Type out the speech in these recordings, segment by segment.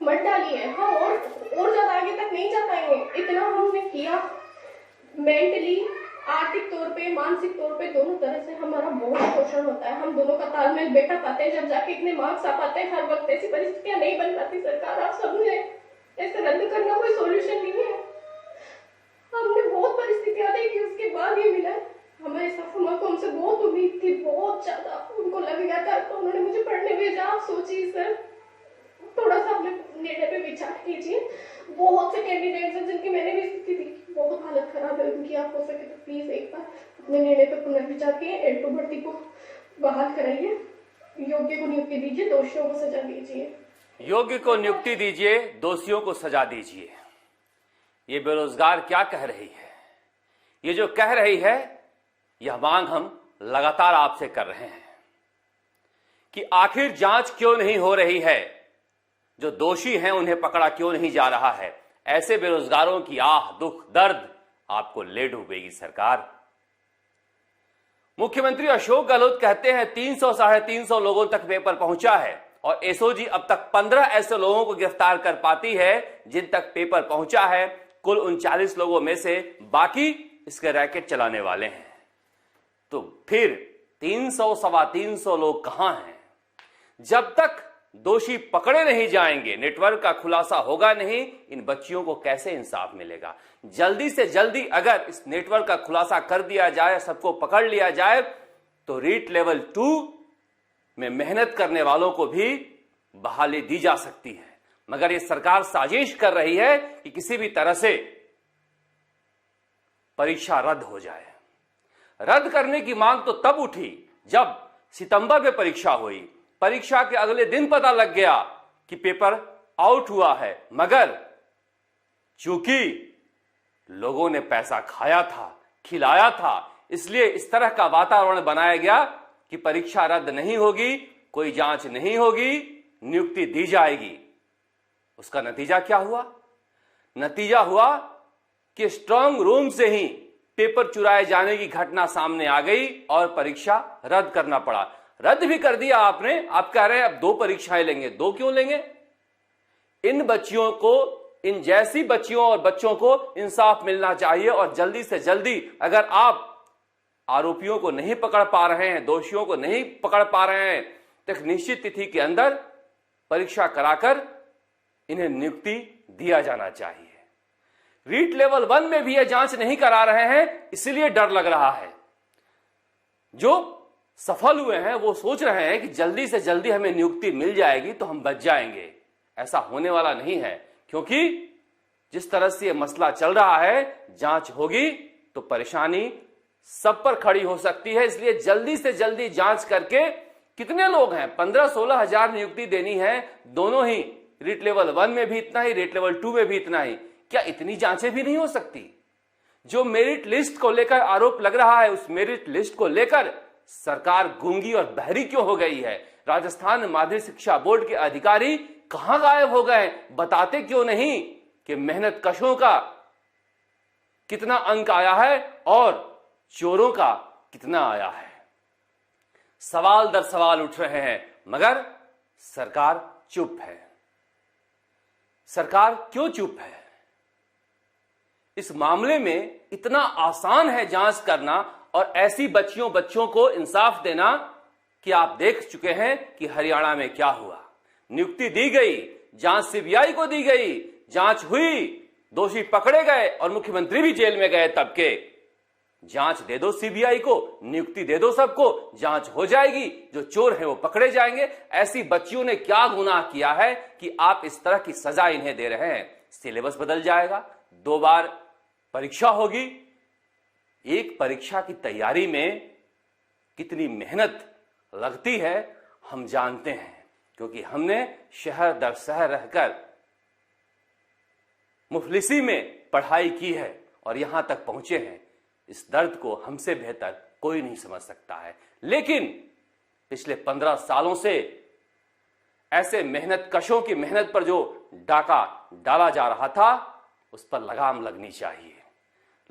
मत डालिए, हम और ज्यादा आगे तक नहीं जा पाएंगे। इतना हमने किया, मेंटली, आर्थिक तौर पे, मानसिक तौर पे, दोनों तरह से हमारा बहुत शोषण होता है। हम दोनों का तालमेल बैठा पाते हैं, जब जाके इतने मार्क्स आ पाते हैं। हर वक्त ऐसी परिस्थितियां नहीं बन पाती। सरकार, आप समझे, ऐसे रद्द करना कोई सोल्यूशन नहीं है। हमने बहुत परिस्थितियां देखी, उसके बाद ये मिला। हमारे साफा को हमसे बहुत उम्मीद थी, बहुत ज्यादा। उनको लग गया था, तो उन्होंने मुझे पढ़ने भेजा। आप सोचिए सर, थोड़ा सा अपने निर्णय पे विचार कीजिए। बहुत से कैंडिडेट्स हैं जिनकी मैंने भी स्थिति थी, बहुत हालत खराब है उनकी। आप हो सके तो प्लीज एक बार अपने निर्णय पे पुनर्विचार किए। एड 2 भर्ती को बहाल कराइए, योग्य को नियुक्ति दीजिए, दोषियों को सजा दीजिए। योग्य को नियुक्ति दीजिए, दोषियों को सजा दीजिए। ये बेरोजगार क्या कह रही है? ये जो कह रही है, यह मांग हम लगातार आपसे कर रहे हैं कि आखिर जांच क्यों नहीं हो रही है, जो दोषी हैं उन्हें पकड़ा क्यों नहीं जा रहा है। ऐसे बेरोजगारों की आह, दुख, दर्द आपको ले डूबेगी सरकार। मुख्यमंत्री अशोक गहलोत कहते हैं 300 साढ़े 300 लोगों तक पेपर पहुंचा है और एसओजी अब तक 15 ऐसे लोगों को गिरफ्तार कर पाती है जिन तक पेपर पहुंचा है। कुल 39 लोगों में से बाकी इसके रैकेट चलाने वाले हैं। तो फिर 300 सवा 300 लोग कहां हैं? जब तक दोषी पकड़े नहीं जाएंगे, नेटवर्क का खुलासा होगा नहीं, इन बच्चियों को कैसे इंसाफ मिलेगा? जल्दी से जल्दी अगर इस नेटवर्क का खुलासा कर दिया जाए, सबको पकड़ लिया जाए, तो रीट लेवल 2 में मेहनत करने वालों को भी बहाली दी जा सकती है। मगर यह सरकार साजिश कर रही है कि किसी भी तरह से परीक्षा रद्द हो जाए। रद्द करने की मांग तो तब उठी जब सितंबर में परीक्षा हुई। परीक्षा के अगले दिन पता लग गया कि पेपर आउट हुआ है, मगर चूंकि लोगों ने पैसा खाया था, खिलाया था, इसलिए इस तरह का वातावरण बनाया गया कि परीक्षा रद्द नहीं होगी, कोई जांच नहीं होगी, नियुक्ति दी जाएगी। उसका नतीजा क्या हुआ? नतीजा हुआ कि स्ट्रांग रूम से ही पेपर चुराए जाने की घटना सामने आ गई और परीक्षा रद्द करना पड़ा। रद्द भी कर दिया आपने। आप कह रहे हैं अब 2 परीक्षाएं लेंगे। 2 क्यों लेंगे? इन बच्चियों को, इन जैसी बच्चियों और बच्चों को इंसाफ मिलना चाहिए और जल्दी से जल्दी। अगर आप आरोपियों को नहीं पकड़ पा रहे हैं, दोषियों को नहीं पकड़ पा रहे हैं, तो एक निश्चित तिथि के अंदर परीक्षा कराकर इन्हें नियुक्ति दिया जाना चाहिए। रीट लेवल 1 में भी यह जांच नहीं करा रहे हैं, इसलिए डर लग रहा है। जो सफल हुए हैं वो सोच रहे हैं कि जल्दी से जल्दी हमें नियुक्ति मिल जाएगी तो हम बच जाएंगे। ऐसा होने वाला नहीं है, क्योंकि जिस तरह से यह मसला चल रहा है, जांच होगी तो परेशानी सब पर खड़ी हो सकती है। इसलिए जल्दी से जल्दी जांच करके, कितने लोग हैं, 15-16 हजार नियुक्ति देनी है, दोनों ही, रीट लेवल 1 में भी इतना ही, रीट लेवल 2 में भी इतना ही। क्या इतनी जांचें भी नहीं हो सकती? जो मेरिट लिस्ट को लेकर आरोप लग रहा है, उस मेरिट लिस्ट को लेकर सरकार गूंगी और बहरी क्यों हो गई है? राजस्थान माध्यमिक शिक्षा बोर्ड के अधिकारी कहां गायब हो गए? बताते क्यों नहीं कि मेहनत कशों का कितना अंक आया है और चोरों का कितना आया है? सवाल दर सवाल उठ रहे हैं, मगर सरकार चुप है। सरकार क्यों चुप है? इस मामले में इतना आसान है जांच करना और ऐसी बच्चियों बच्चों को इंसाफ देना कि आप देख चुके हैं कि हरियाणा में क्या हुआ। नियुक्ति दी गई, जांच सीबीआई को दी गई, जांच हुई, दोषी पकड़े गए और मुख्यमंत्री भी जेल में गए। तब के जांच दे दो सीबीआई को, नियुक्ति दे दो सबको, जांच हो जाएगी, जो चोर हैं वो पकड़े जाएंगे। ऐसी बच्चियों ने क्या गुनाह किया है कि आप इस तरह की सजा इन्हें दे रहे हैं? सिलेबस बदल जाएगा, 2 बार परीक्षा होगी। एक परीक्षा की तैयारी में कितनी मेहनत लगती है हम जानते हैं, क्योंकि हमने शहर दर शहर रहकर मुफलिसी में पढ़ाई की है और यहां तक पहुंचे हैं। इस दर्द को हमसे बेहतर कोई नहीं समझ सकता है। लेकिन पिछले 15 सालों से ऐसे मेहनत कशों की मेहनत पर जो डाका डाला जा रहा था, उस पर लगाम लगनी चाहिए।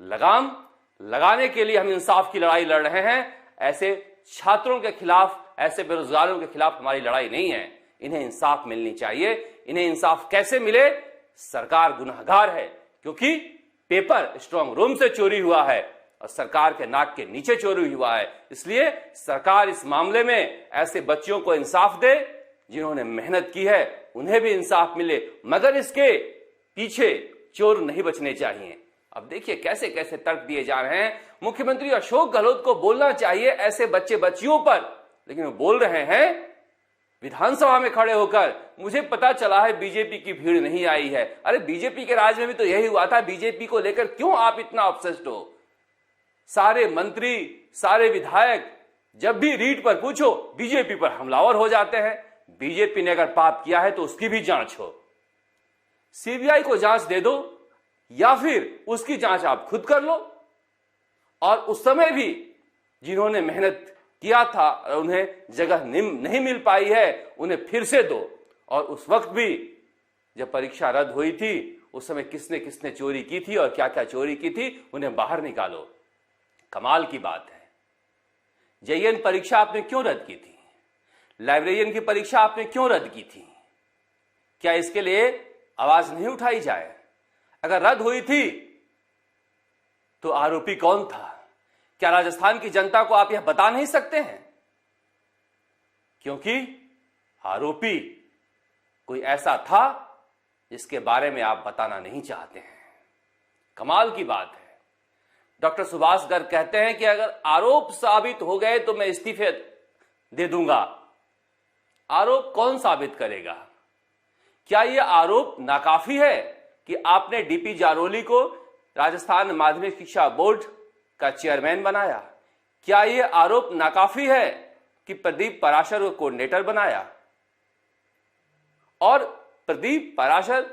लगाम लगाने के लिए हम इंसाफ की लड़ाई लड़ रहे हैं। ऐसे छात्रों के खिलाफ, ऐसे बेरोजगारों के खिलाफ हमारी लड़ाई नहीं है। इन्हें इंसाफ मिलनी चाहिए। इन्हें इंसाफ कैसे मिले? सरकार गुनहगार है क्योंकि पेपर स्ट्रांग रूम से चोरी हुआ है और सरकार के नाक के नीचे चोरी हुआ है। इसलिए सरकार इस मामले में ऐसे बच्चियों को इंसाफ दे जिन्होंने मेहनत की है, उन्हें भी इंसाफ मिले, मगर इसके पीछे चोर नहीं बचने चाहिए। अब देखिए कैसे कैसे तर्क दिए जा रहे हैं। मुख्यमंत्री अशोक गहलोत को बोलना चाहिए ऐसे बच्चे बच्चियों पर, लेकिन वो बोल रहे हैं विधानसभा में खड़े होकर, मुझे पता चला है बीजेपी की भीड़ नहीं आई है। अरे बीजेपी के राज में भी तो यही हुआ था। बीजेपी को लेकर क्यों आप इतना ऑब्सेस्ड हो? सारे मंत्री, सारे विधायक जब भी रीट पर पूछो बीजेपी पर हमलावर हो जाते हैं। बीजेपी ने अगर पाप किया है तो उसकी भी जांच हो, सीबीआई को जांच दे दो या फिर उसकी जांच आप खुद कर लो। और उस समय भी जिन्होंने मेहनत किया था और उन्हें जगह नहीं मिल पाई है, उन्हें फिर से दो। और उस वक्त भी जब परीक्षा रद्द हुई थी उस समय किसने किसने चोरी की थी और क्या क्या चोरी की थी, उन्हें बाहर निकालो। कमाल की बात है। जेईएन परीक्षा आपने क्यों रद्द की थी? लाइब्रेरियन की परीक्षा आपने क्यों रद्द की थी? क्या इसके लिए आवाज नहीं उठाई जाए? अगर रद्द हुई थी तो आरोपी कौन था? क्या राजस्थान की जनता को आप यह बता नहीं सकते हैं? क्योंकि आरोपी कोई ऐसा था जिसके बारे में आप बताना नहीं चाहते हैं। कमाल की बात है। डॉक्टर सुभाष गर्ग कहते हैं कि अगर आरोप साबित हो गए तो मैं इस्तीफे दे दूंगा। आरोप कौन साबित करेगा? क्या यह आरोप नाकाफी है कि आपने डीपी जारोली को राजस्थान माध्यमिक शिक्षा बोर्ड का चेयरमैन बनाया? क्या यह आरोप नाकाफी है कि प्रदीप पराशर को कोऑर्डिनेटर बनाया? और प्रदीप पराशर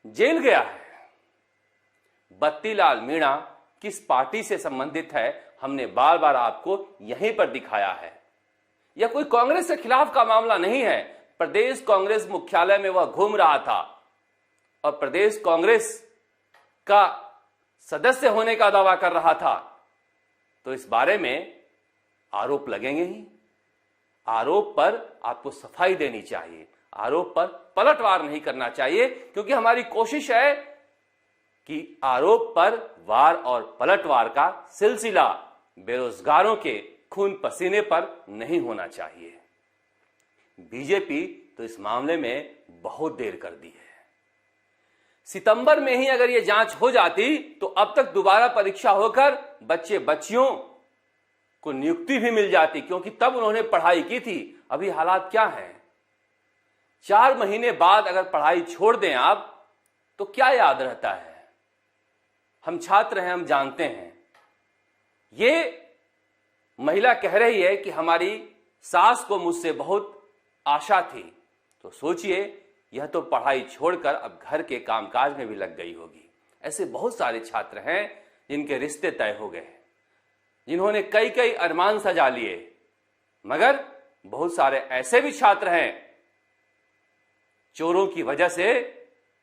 जेल गया है। बत्तीलाल मीणा किस पार्टी से संबंधित है हमने बार बार आपको यहीं पर दिखाया है। यह कोई कांग्रेस के खिलाफ का मामला नहीं है। प्रदेश कांग्रेस मुख्यालय में वह घूम रहा था और प्रदेश कांग्रेस का सदस्य होने का दावा कर रहा था, तो इस बारे में आरोप लगेंगे ही। आरोप पर आपको सफाई देनी चाहिए, आरोप पर पलटवार नहीं करना चाहिए, क्योंकि हमारी कोशिश है कि आरोप पर वार और पलटवार का सिलसिला बेरोजगारों के खून पसीने पर नहीं होना चाहिए। बीजेपी तो इस मामले में बहुत देर कर दी है। सितंबर में ही अगर यह जांच हो जाती तो अब तक दोबारा परीक्षा होकर बच्चे बच्चियों को नियुक्ति भी मिल जाती, क्योंकि तब उन्होंने पढ़ाई की थी। अभी हालात क्या हैं? 4 महीने बाद अगर पढ़ाई छोड़ दें आप तो क्या याद रहता है? हम छात्र हैं, हम जानते हैं। ये महिला कह रही है कि हमारी सास को मुझसे बहुत आशा थी। तो सोचिए, यह तो पढ़ाई छोड़कर अब घर के कामकाज में भी लग गई होगी। ऐसे बहुत सारे छात्र हैं जिनके रिश्ते तय हो गए, जिन्होंने कई कई अरमान सजा लिए, मगर बहुत सारे ऐसे भी छात्र हैं चोरों की वजह से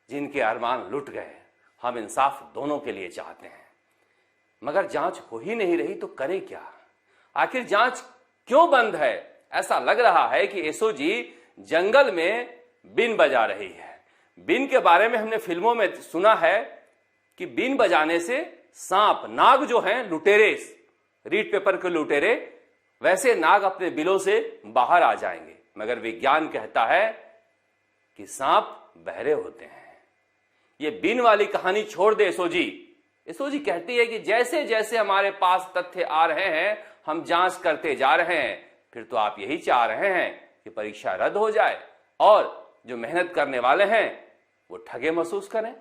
जिनके अरमान लुट गए। हम इंसाफ दोनों के लिए चाहते हैं, मगर जांच हो ही नहीं रही तो करें क्या? आखिर जांच क्यों बंद है? ऐसा लग रहा है कि एसओजी जंगल में बीन बजा रही है। बीन के बारे में हमने फिल्मों में सुना है कि बीन बजाने से सांप, नाग जो हैं, लुटेरे, रीड पेपर के लुटेरे, वैसे नाग अपने बिलों से बाहर आ जाएंगे। मगर विज्ञान कहता है कि सांप बहरे होते हैं। ये बीन वाली कहानी छोड़ दे एसओजी। एसओजी कहती है कि जैसे जैसे हमारे पास तथ्य आ रहे हैं हम जांच करते जा रहे हैं। फिर तो आप यही चाह रहे हैं कि परीक्षा रद्द हो जाए और जो मेहनत करने वाले हैं वो ठगे महसूस करें।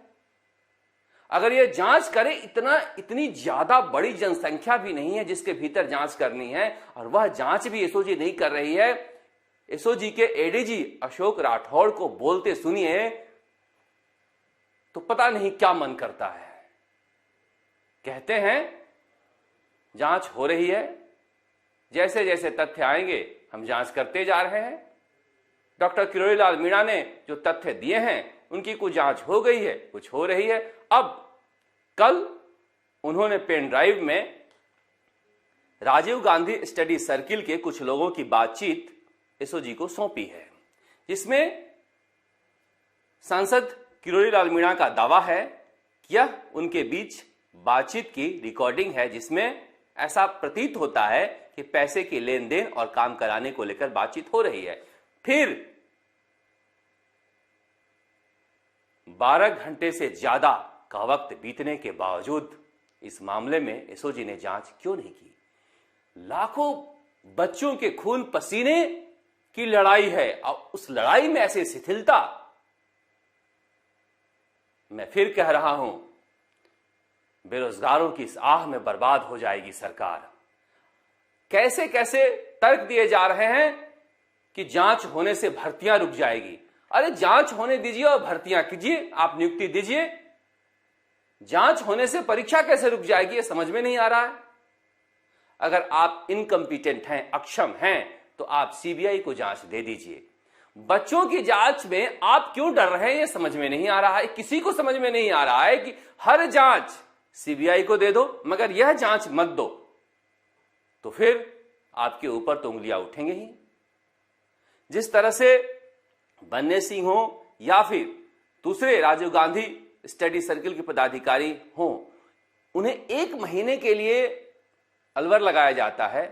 अगर ये जांच करें, इतनी ज्यादा बड़ी जनसंख्या भी नहीं है जिसके भीतर जांच करनी है, और वह जांच भी एसओजी नहीं कर रही है। एसओजी के एडीजी अशोक राठौड़ को बोलते सुनिए तो पता नहीं क्या मन करता है। कहते हैं जांच हो रही है, जैसे जैसे तथ्य आएंगे हम जांच करते जा रहे हैं। डॉक्टर किरोड़ीलाल मीणा ने जो तथ्य दिए हैं उनकी कुछ जांच हो गई है, कुछ हो रही है। अब कल उन्होंने पेन ड्राइव में राजीव गांधी स्टडी सर्किल के कुछ लोगों की बातचीत एसओजी को सौंपी है। जिसमें सांसद किरोड़ी लाल मीणा का दावा है कि यह उनके बीच बातचीत की रिकॉर्डिंग है, जिसमें ऐसा प्रतीत होता है कि पैसे के लेन देन और काम कराने को लेकर बातचीत हो रही है। फिर 12 घंटे से ज्यादा का वक्त बीतने के बावजूद इस मामले में एसओजी ने जांच क्यों नहीं की? लाखों बच्चों के खून पसीने की लड़ाई है और उस लड़ाई में ऐसे शिथिलता, मैं फिर कह रहा हूं, बेरोजगारों की इस आह में बर्बाद हो जाएगी सरकार। कैसे कैसे तर्क दिए जा रहे हैं कि जांच होने से भर्तियां रुक जाएगी। अरे जांच होने दीजिए और भर्तियां कीजिए, आप नियुक्ति दीजिए। जांच होने से परीक्षा कैसे रुक जाएगी, ये समझ में नहीं आ रहा है। अगर आप इनकम्पिटेंट हैं, अक्षम हैं, तो आप सीबीआई को जांच दे दीजिए। बच्चों की जांच में आप क्यों डर रहे हैं, ये समझ में नहीं आ रहा है। किसी को समझ में नहीं आ रहा है कि हर जांच सीबीआई को दे दो, मगर यह जांच मत दो, तो फिर आपके ऊपर तो उंगलियां उठेंगे ही। जिस तरह से बन्ने सिंह हो या फिर दूसरे राजीव गांधी स्टडी सर्किल के पदाधिकारी हो, उन्हें 1 महीने के लिए अलवर लगाया जाता है,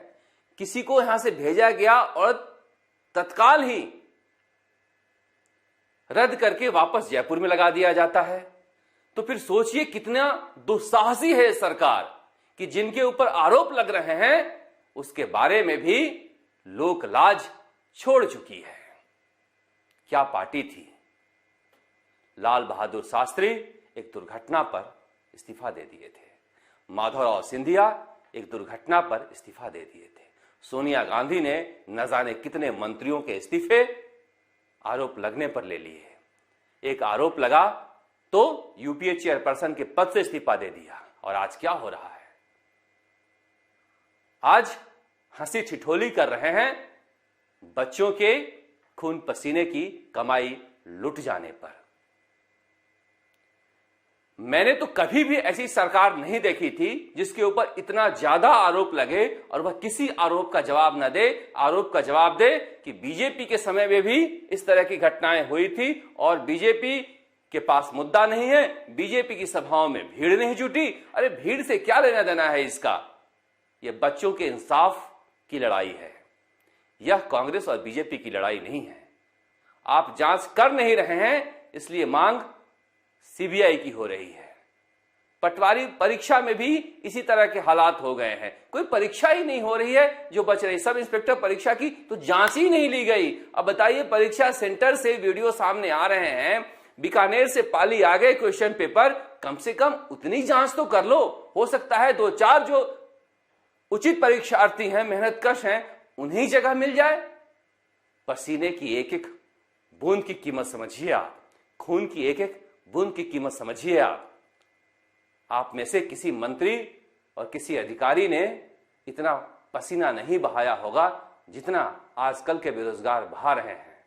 किसी को यहां से भेजा गया और तत्काल ही रद्द करके वापस जयपुर में लगा दिया जाता है। तो फिर सोचिए कितना दुस्साहसी है सरकार कि जिनके ऊपर आरोप लग रहे हैं उसके बारे में भी लोक लाज छोड़ चुकी है। क्या पार्टी थी? लाल बहादुर शास्त्री एक दुर्घटना पर इस्तीफा दे दिए थे, माधवराव सिंधिया एक दुर्घटना पर इस्तीफा दे दिए थे, सोनिया गांधी ने न जाने कितने मंत्रियों के इस्तीफे आरोप लगने पर ले लिए। एक आरोप लगा तो यूपीए चेयरपर्सन के पद से इस्तीफा दे दिया। और आज क्या हो रहा है? आज हंसी ठिठोली कर रहे हैं बच्चों के खून पसीने की कमाई लुट जाने पर। मैंने तो कभी भी ऐसी सरकार नहीं देखी थी जिसके ऊपर इतना ज्यादा आरोप लगे और वह किसी आरोप का जवाब न दे। आरोप का जवाब दे कि बीजेपी के समय में भी इस तरह की घटनाएं हुई थी और बीजेपी के पास मुद्दा नहीं है, बीजेपी की सभाओं में भीड़ नहीं जुटी। अरे भीड़ से क्या लेना देना है इसका? यह बच्चों के इंसाफ की लड़ाई है, यह कांग्रेस और बीजेपी की लड़ाई नहीं है। आप जांच कर नहीं रहे हैं, इसलिए मांग सीबीआई की हो रही है। पटवारी परीक्षा में भी इसी तरह के हालात हो गए हैं, कोई परीक्षा ही नहीं हो रही है जो बच रही। सब इंस्पेक्टर परीक्षा की तो जांच ही नहीं ली गई। अब बताइए, परीक्षा सेंटर से वीडियो सामने आ रहे हैं, बीकानेर से पाली आ गए क्वेश्चन पेपर, कम से कम उतनी जांच तो कर लो। हो सकता है 2-4 जो उचित परीक्षार्थी हैं, मेहनतकश हैं, उन्हीं जगह मिल जाए। पसीने की एक एक बूंद की कीमत समझिए आप, खून की एक एक बूंद की कीमत समझिए आप में से किसी मंत्री और किसी अधिकारी ने इतना पसीना नहीं बहाया होगा जितना आजकल के बेरोजगार बहा रहे हैं।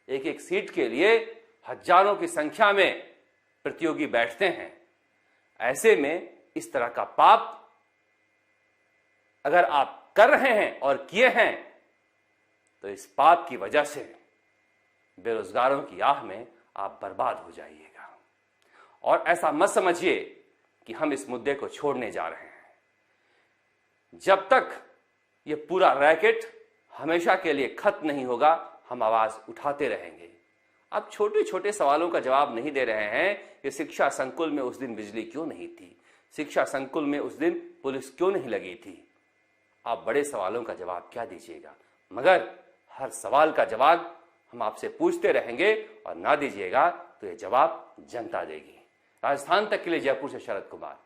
एक एक सीट के लिए हजारों की संख्या में प्रतियोगी बैठते हैं। ऐसे में इस तरह का पाप अगर आप कर रहे हैं और किए हैं तो इस पाप की वजह से बेरोजगारों की आह में आप बर्बाद हो जाइएगा। और ऐसा मत समझिए कि हम इस मुद्दे को छोड़ने जा रहे हैं। जब तक ये पूरा रैकेट हमेशा के लिए खत्म नहीं होगा, हम आवाज उठाते रहेंगे। आप छोटे छोटे सवालों का जवाब नहीं दे रहे हैं कि शिक्षा संकुल में उस दिन बिजली क्यों नहीं थी, शिक्षा संकुल में उस दिन पुलिस क्यों नहीं लगी थी। आप बड़े सवालों का जवाब क्या दीजिएगा, मगर हर सवाल का जवाब हम आपसे पूछते रहेंगे और ना दीजिएगा तो यह जवाब जनता देगी। राजस्थान तक के लिए जयपुर से शरद कुमार।